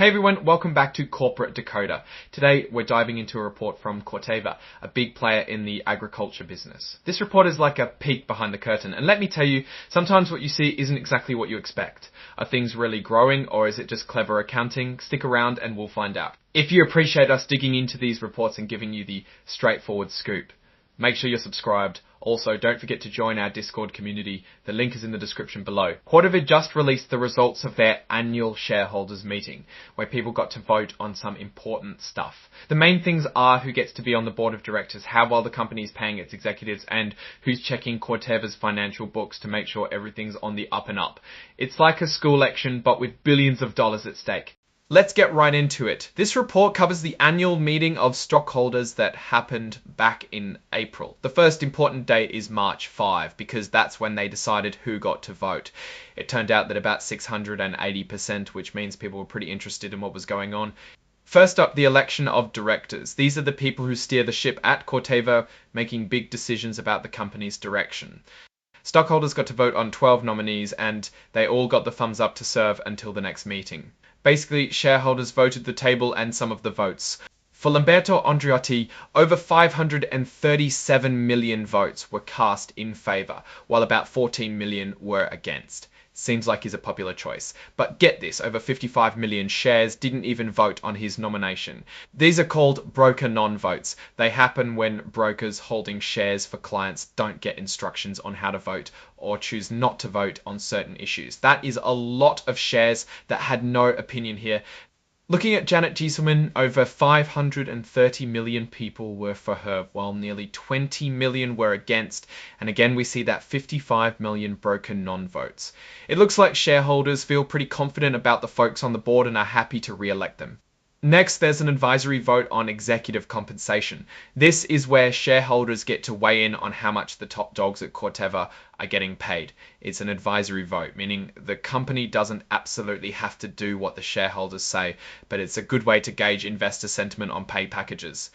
Hey everyone, welcome back to Corporate Decoder. Today we're diving into a report from Corteva, a big player in the agriculture business. This report is like a peek behind the curtain, and let me tell you, sometimes what you see isn't exactly what you expect. Are things really growing, or is it just clever accounting? Stick around and we'll find out. If you appreciate us digging into these reports and giving you the straightforward scoop, make sure you're subscribed. Also, don't forget to join our Discord community. The link is in the description below. Corteva just released the results of their annual shareholders meeting, where people got to vote on some important stuff. The main things are who gets to be on the board of directors, how well the company is paying its executives, and who's checking Corteva's financial books to make sure everything's on the up and up. It's like a school election, but with billions of dollars at stake. Let's get right into it. This report covers the annual meeting of stockholders that happened back in April. The first important date is March 5 because that's when they decided who got to vote. It turned out that about 680%, which means people were pretty interested in what was going on. First up, the election of directors. These are the people who steer the ship at Corteva, making big decisions about the company's direction. Stockholders got to vote on 12 nominees and they all got the thumbs up to serve until the next meeting. Basically, shareholders voted the table and some of the votes. For Lamberto Andreotti, over 537 million votes were cast in favour, while about 14 million were against. Seems like he's a popular choice. But get this, over 55 million shares didn't even vote on his nomination. These are called broker non-votes. They happen when brokers holding shares for clients don't get instructions on how to vote or choose not to vote on certain issues. That is a lot of shares that had no opinion here. Looking at Janet Gieselman, over 530 million people were for her, while nearly 20 million were against, and again we see that 55 million broken non-votes. It looks like shareholders feel pretty confident about the folks on the board and are happy to re-elect them. Next, there's an advisory vote on executive compensation. This is where shareholders get to weigh in on how much the top dogs at Corteva are getting paid. It's an advisory vote, meaning the company doesn't absolutely have to do what the shareholders say, but it's a good way to gauge investor sentiment on pay packages.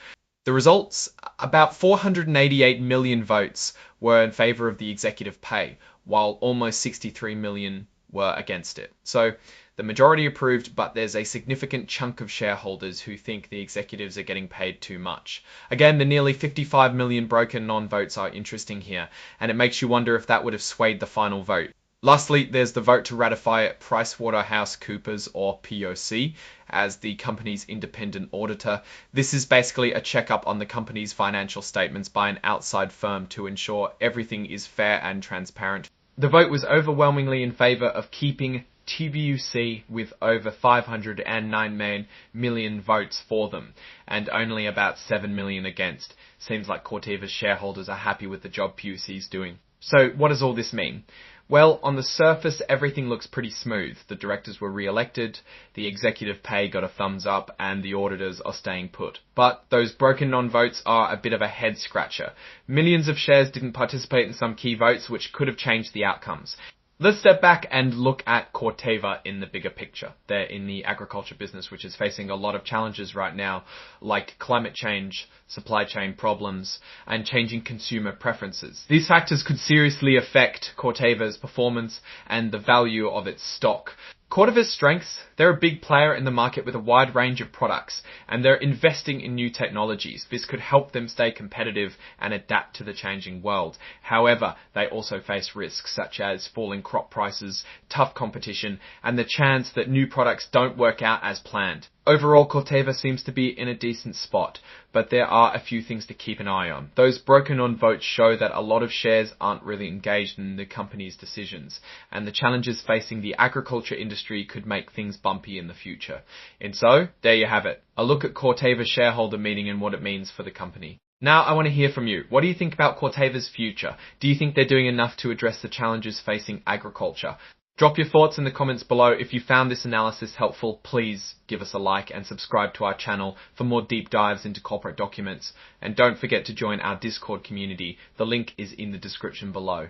The results, about 488 million votes were in favor of the executive pay, while almost 63 million were against it. So the majority approved, but there's a significant chunk of shareholders who think the executives are getting paid too much. Again, the nearly 55 million broken non-votes are interesting here, and it makes you wonder if that would have swayed the final vote. Lastly, there's the vote to ratify PricewaterhouseCoopers, or POC, as the company's independent auditor. This is basically a checkup on the company's financial statements by an outside firm to ensure everything is fair and transparent. The vote was overwhelmingly in favor of keeping TVUC with over 509 million votes for them, and only about 7 million against. Seems like Corteva's shareholders are happy with the job PUC is doing. So what does all this mean? Well, on the surface, everything looks pretty smooth. The directors were re-elected, the executive pay got a thumbs up, and the auditors are staying put. But those broken non-votes are a bit of a head-scratcher. Millions of shares didn't participate in some key votes, which could have changed the outcomes. Let's step back and look at Corteva in the bigger picture. They're in the agriculture business, which is facing a lot of challenges right now, like climate change, supply chain problems, and changing consumer preferences. These factors could seriously affect Corteva's performance and the value of its stock. Corteva's strengths, they're a big player in the market with a wide range of products, and they're investing in new technologies. This could help them stay competitive and adapt to the changing world. However, they also face risks such as falling crop prices, tough competition, and the chance that new products don't work out as planned. Overall, Corteva seems to be in a decent spot, but there are a few things to keep an eye on. Those broken non-votes show that a lot of shares aren't really engaged in the company's decisions, and the challenges facing the agriculture industry could make things bumpy in the future. And so, there you have it. A look at Corteva's shareholder meeting and what it means for the company. Now I want to hear from you. What do you think about Corteva's future? Do you think they're doing enough to address the challenges facing agriculture? Drop your thoughts in the comments below. If you found this analysis helpful, please give us a like and subscribe to our channel for more deep dives into corporate documents. And don't forget to join our Discord community. The link is in the description below.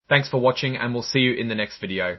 Thanks for watching, and we'll see you in the next video.